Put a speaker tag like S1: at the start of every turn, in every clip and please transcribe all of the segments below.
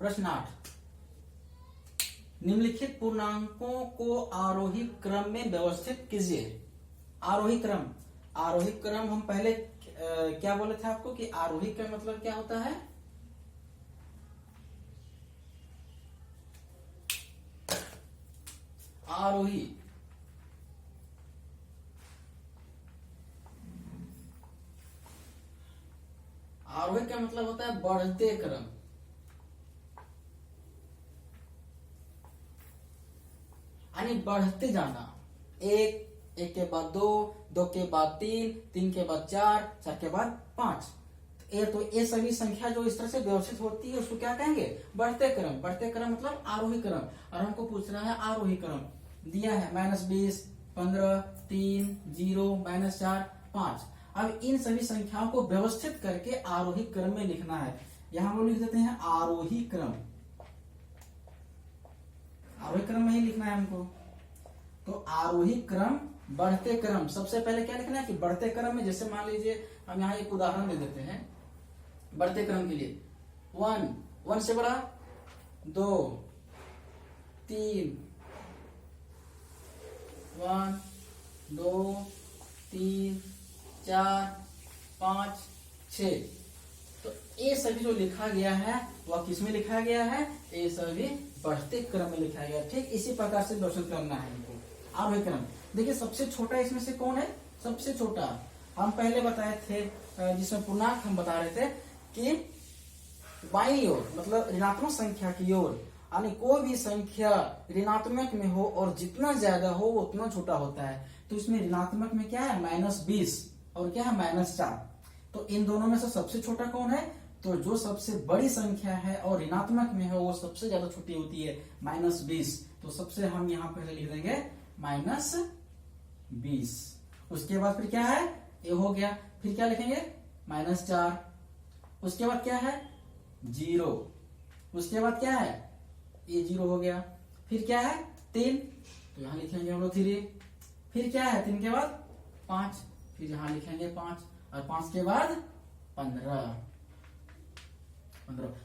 S1: प्रश्न 8, निम्नलिखित पूर्णांकों को आरोही क्रम में व्यवस्थित कीजिए। आरोही क्रम, आरोही क्रम हम पहले क्या बोले थे आपको कि आरोही क्रम मतलब क्या होता है? आरोही आरोही का मतलब होता है बढ़ते क्रम। यानी बढ़ते जाना, एक के बाद दो, दो के बाद तीन, तीन के बाद चार, चार के बाद पांच। तो ये सभी संख्या जो इस तरह से व्यवस्थित होती है उसको क्या कहेंगे? बढ़ते क्रम। बढ़ते क्रम मतलब आरोही क्रम। और हमको पूछ रहा है आरोही क्रम दिया है -20, 15, 3, 0, -4, 5। अब इन सभी संख्याओं को व्यवस्थित करके आरोही क्रम में लिखना है। यहां हम लोग लिख देते हैं आरोही क्रम। आरोही क्रम में ही लिखना है हमको। तो आरोही क्रम, बढ़ते क्रम। सबसे पहले क्या लिखना है कि बढ़ते क्रम में, जैसे मान लीजिए हम यहाँ एक उदाहरण दे देते हैं बढ़ते क्रम के लिए। 1 से बड़ा 2, 3, 1, 2, 3, 4, 5, 6। तो ये सभी जो लिखा गया है वह किस में लिखा गया है? ये सभी बढ़ते क्रम में लिखा गया। ठीक इसी प्रकार से व्यवस्थित करना है हमको आरोही क्रम। देखिए सबसे छोटा इसमें से कौन है? सबसे छोटा हम पहले बताए थे, जिसमें पूर्णांक हम बता रहे थे कि बाईं ओर मतलब ऋणात्मक संख्या की ओर, यानी कोई भी संख्या ऋणात्मक में हो और जितना ज्यादा हो वो उतना छोटा होता है। तो इसमें ऋणात्मक में क्या है? -20 और क्या है? -4। तो इन दोनों में से सबसे छोटा कौन है? तो जो सबसे बड़ी संख्या है और ऋणात्मक में है वो सबसे ज्यादा छोटी होती है, -20। तो सबसे हम यहाँ पहले लिख देंगे -20। उसके बाद फिर क्या है? ये हो गया। फिर क्या लिखेंगे? -4। उसके बाद क्या है? 0। उसके बाद क्या है? ये 0 हो गया। फिर क्या है? 3, तो यहां लिखेंगे हम लोग 3। फिर क्या है? 3 के बाद 5, फिर यहां लिखेंगे 5, और 5 के बाद 15।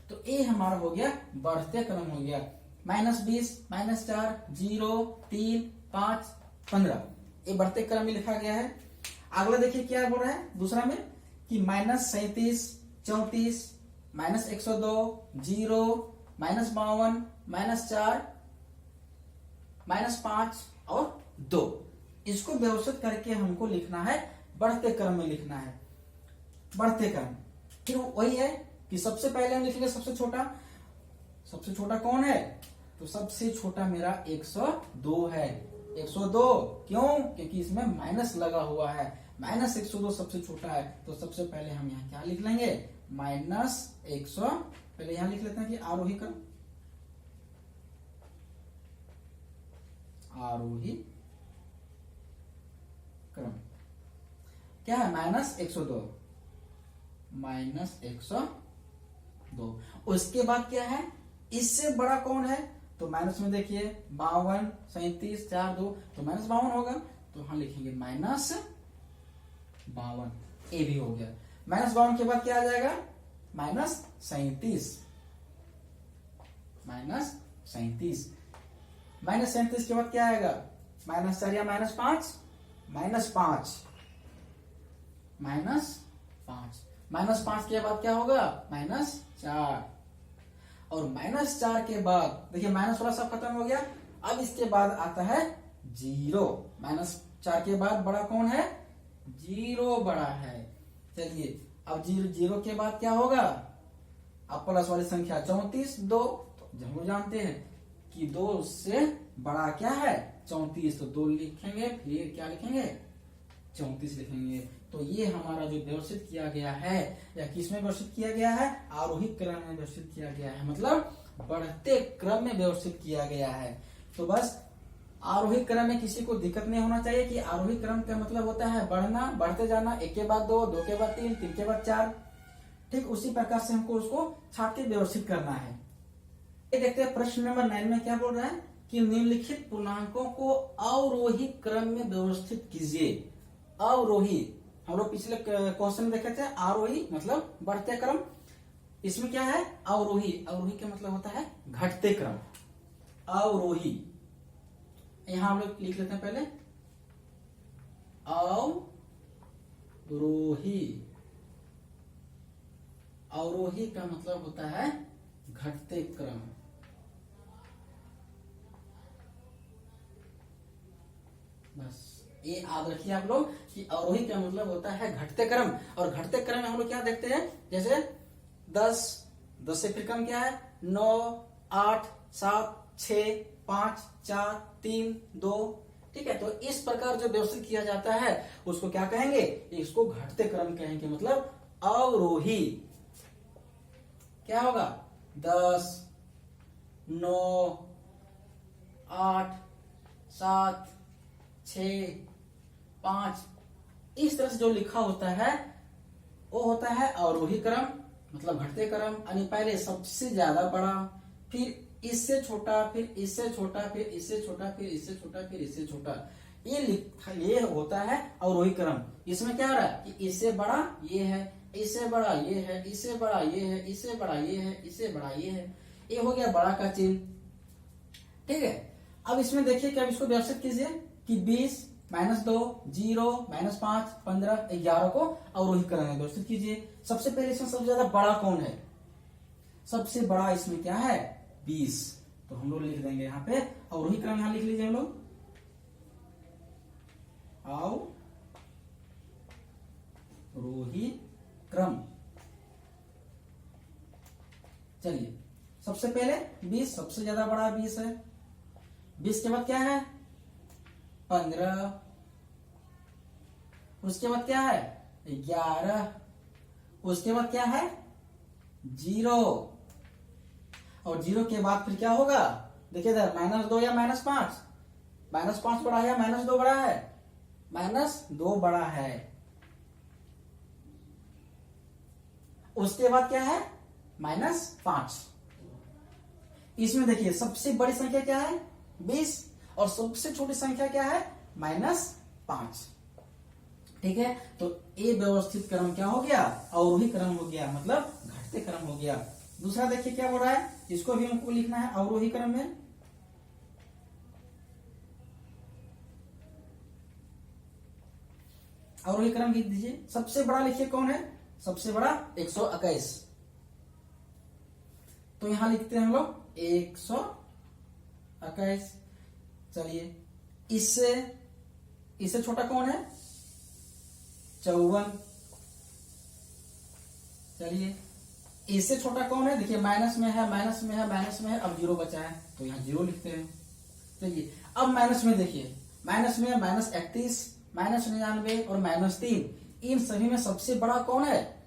S1: तो ये हमारा हो गया बढ़ते क्रम हो गया। -20, -4, 0, 3, 5, 15। ये बढ़ते क्रम में लिखा गया है। अगला देखिए क्या बोल रहा है दूसरा में कि -37, 34, -102, 0, -52, -4, -5 और 2। इसको व्यवस्थित करके हमको लिखना है, बढ़ते क्रम में लिखना है। बढ़ते क्रम फिर वही है कि सबसे पहले हम लिखेंगे सबसे छोटा। सबसे छोटा कौन है? तो सबसे छोटा मेरा 102 है। 102 क्यों? क्योंकि इसमें माइनस लगा हुआ है। -102 सबसे छोटा है। तो सबसे पहले हम यहाँ क्या लिख लेंगे? -100। पहले यहां लिख लेते हैं कि आरोही क्रम, आरोही क्रम क्या है? -102, -102। उसके बाद क्या है? इससे बड़ा कौन है? तो माइनस में देखिए 52, 37, 4, 2, तो -52 होगा। तो हम लिखेंगे -52। ए भी हो गया। -52 के बाद क्या आ जाएगा? -37। -37 के बाद क्या आएगा? -4 या -5, -5, -5 के बाद क्या होगा? -4। और -4 के बाद देखिए माइनस वाला सब खत्म हो गया। अब इसके बाद आता है 0। -4 के बाद बड़ा कौन है? 0 बड़ा है। चलिए अब 0 के बाद क्या होगा? अब प्लस वाली संख्या 34, 2। तो हम लोग जानते हैं कि 2 से बड़ा क्या है? 34। तो 2 लिखेंगे, फिर क्या लिखेंगे? 34 लिखेंगे। तो ये हमारा जो व्यवस्थित किया गया है, या किसमें व्यवस्थित किया गया है? आरोही क्रम में व्यवस्थित किया गया है, मतलब बढ़ते क्रम में व्यवस्थित किया गया है। तो बस आरोही क्रम में किसी को दिक्कत नहीं होना चाहिए कि आरोही क्रम का मतलब होता है बढ़ना, बढ़ते जाना, 1 के बाद 2, 2 के बाद 3, 3 के बाद 4। ठीक उसी प्रकार से हमको उसको छाप के व्यवस्थित करना है। ये देखते हैं प्रश्न नंबर 9 में क्या बोल रहा है कि निम्नलिखित पूर्णांकों को अवरोही क्रम में व्यवस्थित कीजिए। अवरोही, हम लोग पिछले क्वेश्चन में देखे थे आरोही मतलब बढ़ते क्रम। इसमें क्या है, अवरोही। अवरोही का मतलब होता है घटते क्रम, अवरोही। यहां हम लोग लिख लेते हैं पहले अवरोही। अवरोही का मतलब होता है घटते क्रम। बस ये याद रखिए आप लोग कि अवरोही का मतलब होता है घटते क्रम। और घटते क्रम में हम लोग क्या देखते हैं, जैसे 10, 10 से फिर कम क्या है, 9, 8, 7, 6, 5, 4, 3, 2। ठीक है, तो इस प्रकार जो व्यवस्थित किया जाता है उसको क्या कहेंगे, इसको घटते क्रम कहेंगे, मतलब अवरोही। क्या होगा, 10, 9, 8, 7, 6, 5, इस तरह से जो लिखा होता है वो होता है अवरोही क्रम, मतलब घटते क्रम। यानी पहले सबसे ज्यादा बड़ा, फिर इससे छोटा, फिर इससे छोटा, फिर इससे छोटा, फिर इससे छोटा, फिर इससे छोटा, ये होता है अवरोही क्रम। इसमें क्या हो रहा है कि इससे बड़ा ये है, इससे बड़ा ये है, इससे बड़ा ये है, इससे बड़ा ये है, इससे बड़ा ये है। ये हो गया बड़ा का चिन्ह। ठीक है, अब इसमें देखिए कि अब इसको व्यवस्थित कीजिए कि 20, -2, 0, -5, 15, 11 को अवरोही क्रम में व्यवस्थित कीजिए। सबसे पहले इसमें सबसे ज्यादा बड़ा कौन है, सबसे बड़ा इसमें क्या है, 20। तो हम लोग लिख देंगे यहाँ पे अवरोही क्रम, यहां लिख लीजिए हम लोग अवरोही क्रम। चलिए, सबसे पहले 20, सबसे ज्यादा बड़ा 20 है। 20 के बाद क्या है, 15। उसके बाद क्या है, 11। उसके बाद क्या है, 0। और 0 के बाद फिर क्या होगा, देखिए इधर -2 या -5, -5 बड़ा है या -2 बड़ा है, -2 बड़ा है। उसके बाद क्या है, -5। इसमें देखिए सबसे बड़ी संख्या क्या है, 20, और सबसे छोटी संख्या क्या है, -5। ठीक है, तो ये व्यवस्थित क्रम क्या हो गया, अवरोही क्रम हो गया, मतलब घटते क्रम हो गया। दूसरा देखिए क्या हो रहा है, इसको भी हमको लिखना है अवरोही क्रम में। अवरोही क्रम लिख दीजिए। सबसे बड़ा लिखिए कौन है, सबसे बड़ा 121। तो यहां लिखते हैं हम लोग 121। चलिए, इससे छोटा कौन है, 54। चलिए, इससे छोटा कौन है, देखिए माइनस में है, माइनस में है, माइनस में है, अब 0 बचा है तो यहाँ 0 लिखते हैं। चलिए, अब माइनस में देखिए, माइनस में -31, -99 और -3, इन सभी में सबसे बड़ा कौन है,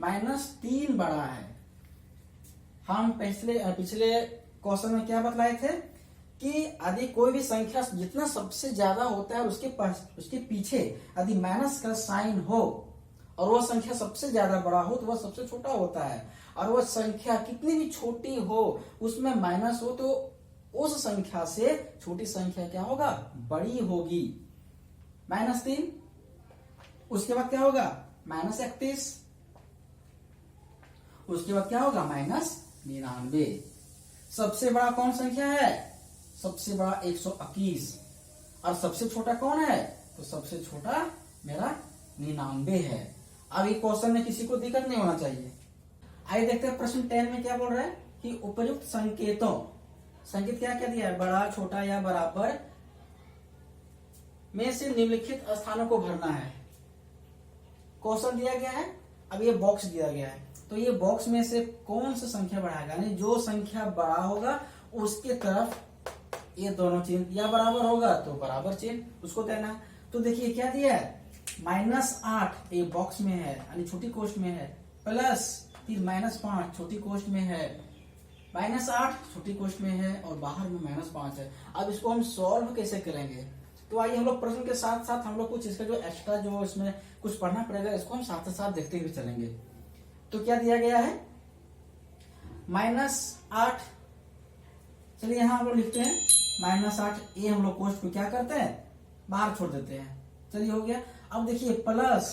S1: -3 बड़ा है। हम पिछले क्वेश्चन में क्या बतलाए थे कि यदि कोई भी संख्या जितना सबसे ज्यादा होता है उसके पीछे यदि माइनस का साइन हो और वह संख्या सबसे ज्यादा बड़ा हो तो वह सबसे छोटा होता है, और वह संख्या कितनी भी छोटी हो उसमें माइनस हो तो उस संख्या से छोटी संख्या क्या होगा, बड़ी होगी। -3। उसके बाद क्या होगा, -31। उसके बाद क्या होगा, -99। सबसे बड़ा कौन संख्या है, सबसे बड़ा 121। और सबसे छोटा कौन है, तो सबसे छोटा मेरा 99 है। अब ये क्वेश्चन में किसी को दिक्कत नहीं होना चाहिए। आइए देखते हैं प्रश्न 10 में क्या बोल रहा है कि उपयुक्त संकेतों, संकेत क्या क्या दिया है, बड़ा, छोटा या बराबर में से निम्नलिखित स्थानों को भरना है। क्वेश्चन दिया गया है, अब ये बॉक्स दिया गया है, तो ये बॉक्स में से कौन सा संख्या बढ़ाएगा, यानी जो संख्या बड़ा होगा उसके तरफ ये दोनों चिन्ह, या बराबर होगा तो बराबर चिन्ह उसको देना है। तो देखिए क्या दिया है, -8 ये बॉक्स में है यानी छोटी कोष्ठ में है, प्लस फिर -5 छोटी कोष्ठ में है, -8 छोटी कोष्ठ में है और बाहर में -5 है। अब इसको हम सॉल्व कैसे करेंगे, तो आइए हम लोग प्रश्न के साथ साथ हम लोग कुछ इसका जो एक्स्ट्रा जो इसमें कुछ पढ़ना पड़ेगा, इसको हम साथ साथ देखते हुए चलेंगे। तो क्या दिया गया है, -8। चलिए यहां हम लोग लिखते हैं -8, ये हम लोग कोष्ठ को क्या करते हैं, बाहर छोड़ देते हैं। चलिए हो गया। अब देखिए प्लस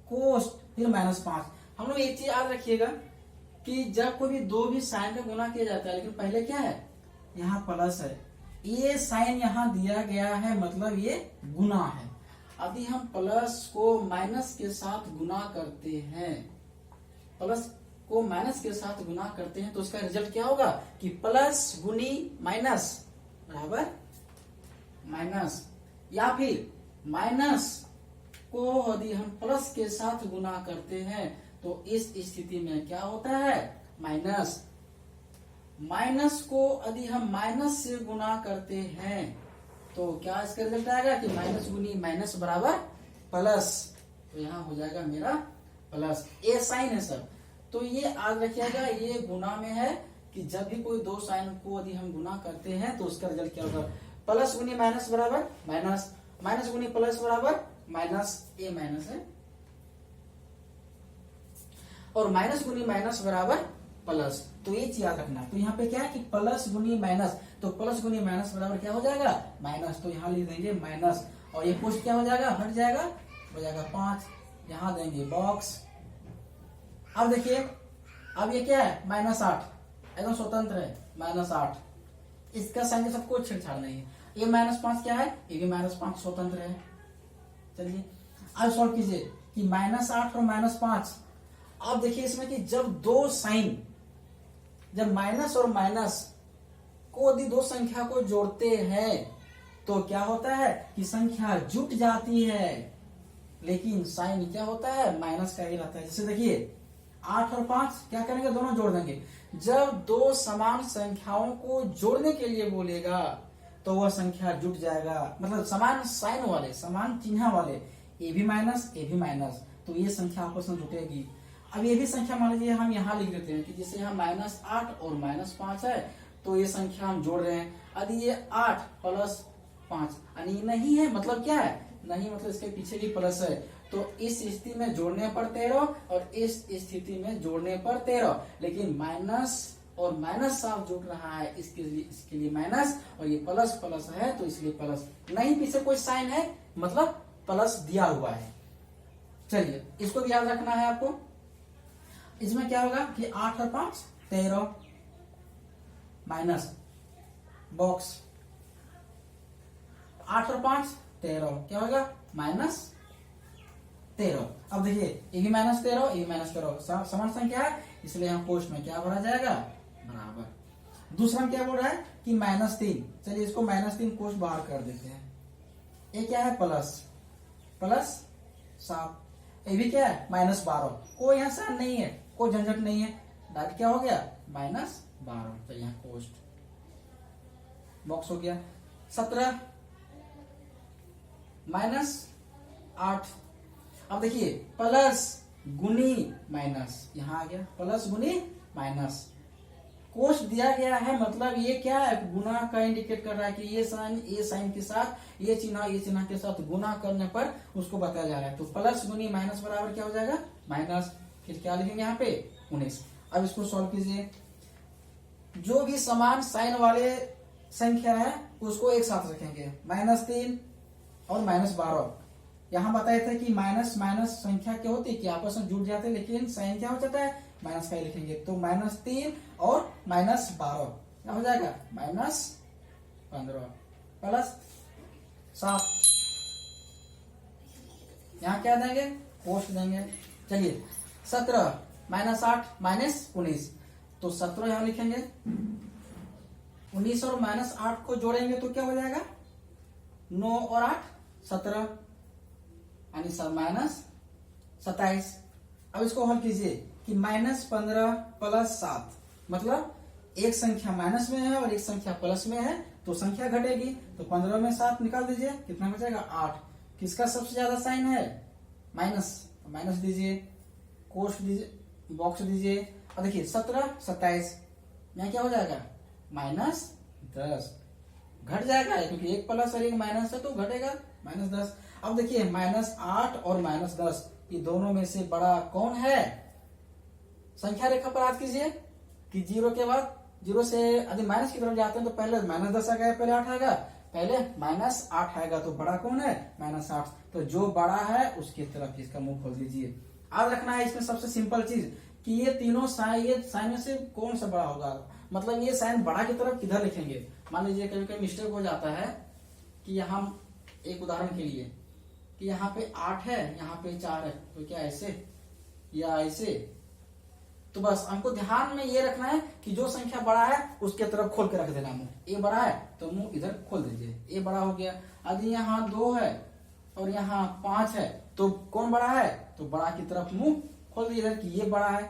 S1: कोष्ठ फिर -5। हम लोग एक चीज याद रखिएगा कि जब कोई भी दो भी साइन का गुना किया जाता है, लेकिन पहले क्या है, यहाँ प्लस है, ये साइन यहाँ दिया गया है, मतलब ये गुना है। यदि हम प्लस को माइनस के साथ गुना करते हैं, प्लस को माइनस के साथ गुना करते हैं, तो उसका रिजल्ट क्या होगा कि प्लस गुनी माइनस बराबर माइनस, या फिर माइनस को यदि हम प्लस के साथ गुना करते हैं तो इस स्थिति में क्या होता है, माइनस। माइनस को यदि हम माइनस से गुना करते हैं तो क्या इसका रिजल्ट आएगा कि माइनस गुनी माइनस बराबर प्लस, तो यहाँ हो जाएगा मेरा प्लस। ए साइन है सर, तो ये याद रखिएगा, ये गुना में है कि जब भी कोई दो साइन को यदि हम गुना करते हैं तो उसका रिजल्ट क्या होगा, प्लस गुनी माइनस बराबर माइनस, माइनस गुनी प्लस बराबर माइनस, ए माइनस है, और माइनस गुनी माइनस बराबर प्लस, तो ये चीज याद रखना। तो यहाँ पे क्या है कि प्लस गुनी माइनस, तो प्लस गुनी माइनस बराबर क्या हो जाएगा, माइनस, तो यहाँ लिख देंगे माइनस, और ये पोस्ट क्या हो जाएगा, हट जाएगा, हो जाएगा 5, यहाँ देंगे बॉक्स। अब देखिए, अब ये क्या है, -8, एकदम स्वतंत्र है, -8, इसका साइन के साथ कोई छेड़छाड़ नहीं है। ये -5 क्या है, ये भी -5 स्वतंत्र है। चलिए अब सॉल्व कीजिए कि -8 और -5। अब देखिए इसमें कि जब दो साइन, जब माइनस और माइनस को यदि दो संख्या को जोड़ते हैं तो क्या होता है कि संख्या जुट जाती है, लेकिन साइन क्या होता है, माइनस का ही रहता है। जैसे देखिए 8 और 5 क्या करेंगे, दोनों जोड़ देंगे। जब दो समान संख्याओं को जोड़ने के लिए बोलेगा तो वह संख्या जुट जाएगा, मतलब समान साइन वाले, समान चिन्ह वाले, ए भी माइनस ए भी माइनस, तो ये संख्या आपस में जुटेगी। अब ये भी संख्या मान लीजिए हम यहाँ लिख देते हैं कि जैसे यहाँ -8 और -5 है, तो ये संख्या हम जोड़ रहे हैं। यदि ये 8 + 5 यानी नहीं है, मतलब क्या है, नहीं मतलब इसके पीछे भी प्लस है, तो इस स्थिति में जोड़ने पर 13 और इस स्थिति में जोड़ने पर 13, लेकिन माइनस और माइनस साफ जुड़ रहा है, इसके लिए माइनस, और ये प्लस प्लस है तो इसलिए प्लस, नहीं पीछे कोई साइन है मतलब प्लस दिया हुआ है। चलिए इसको भी याद रखना है आपको। इसमें क्या होगा कि 8 और 5 13, माइनस बॉक्स, 8 और 5 13, क्या होगा -13। अब देखिए ये भी -13, ये भी -13, समान संख्या है, इसलिए यहाँ कोष्ठ में क्या भरा जाएगा, बराबर। दूसरा क्या बोल रहा है कि -3, चलिए इसको -3 कोष्ठ बाहर कर देते हैं। ये क्या है, प्लस 7, ये भी क्या है -12, कोई यहाँ साइन नहीं है, कोई झंझट नहीं है, डायरेक्ट क्या हो गया -12, तो यहाँ कोष्ठ बॉक्स हो गया। 17 -8, अब देखिए प्लस गुनी माइनस, यहाँ आ गया प्लस गुनी माइनस, कोष्ठ दिया गया है, मतलब ये क्या है, गुना का इंडिकेट कर रहा है कि ये साइन के साथ ये चिन्ह के साथ गुना करने पर उसको बताया जा रहा है। तो प्लस गुनी माइनस बराबर क्या हो जाएगा, माइनस, फिर क्या लिखेंगे यहाँ पे 19। अब इसको सॉल्व कीजिए, जो भी समान साइन वाले संख्या है उसको एक साथ रखेंगे, -3 और -12। यहाँ बताए थे कि माइनस माइनस संख्या क्या होती है कि आपस में जुड़ जाते हैं, लेकिन साइन क्या हो जाता है, माइनस का ही लिखेंगे, तो -3 और -12 क्या हो जाएगा, -15 प्लस 7, यहाँ क्या देंगे, कोष्ठ देंगे। चलिए 17 -8 -19, तो 17 यहाँ लिखेंगे, 19 और -8 को जोड़ेंगे तो क्या हो जाएगा, 9 और 8 17, यानी -27। अब इसको हल कीजिए कि -15 + 7, मतलब एक संख्या माइनस में है और एक संख्या प्लस में है, तो संख्या घटेगी, तो 15 में 7 निकाल दीजिए, कितना बचेगा 8। किसका सबसे ज्यादा साइन है, माइनस, तो माइनस दीजिए, कोष्ठ दीजिए, बॉक्स दीजिए। और देखिए 17 27, यहाँ क्या हो जाएगा, -10, घट जाएगा क्योंकि एक प्लस और एक माइनस है तो घटेगा, -10। अब देखिए -8 और -10, ये दोनों में से बड़ा कौन है, संख्या रेखा पर याद कीजिए कि 0 के बाद, 0 से यदि माइनस की तरफ जाते हैं तो पहले -10 आएगा, पहले 8 आएगा, पहले -8 आएगा, तो बड़ा कौन है, -8, तो जो बड़ा है उसकी तरफ इसका मुंह खोल दीजिए। याद रखना है इसमें सबसे सिंपल चीज कि ये तीनों साइन, ये साइन में से कौन सा बड़ा होगा, मतलब ये साइन बड़ा की तरफ किधर लिखेंगे। मान लीजिए कभी कभी मिस्टेक हो जाता है कि यहाँ, एक उदाहरण के लिए कि यहाँ पे 8 है, यहाँ पे 4 है, तो क्या ऐसे या ऐसे। तो बस हमको ध्यान में ये रखना है कि जो संख्या बड़ा है उसके तरफ खोल के रख देना मुंह। ए बड़ा है तो मुंह इधर खोल दीजिए, ए बड़ा हो गया। यदि यहाँ 2 है और यहाँ 5 है तो कौन बड़ा है, तो बड़ा की तरफ मुंह खोल दीजिए कि ये बड़ा है।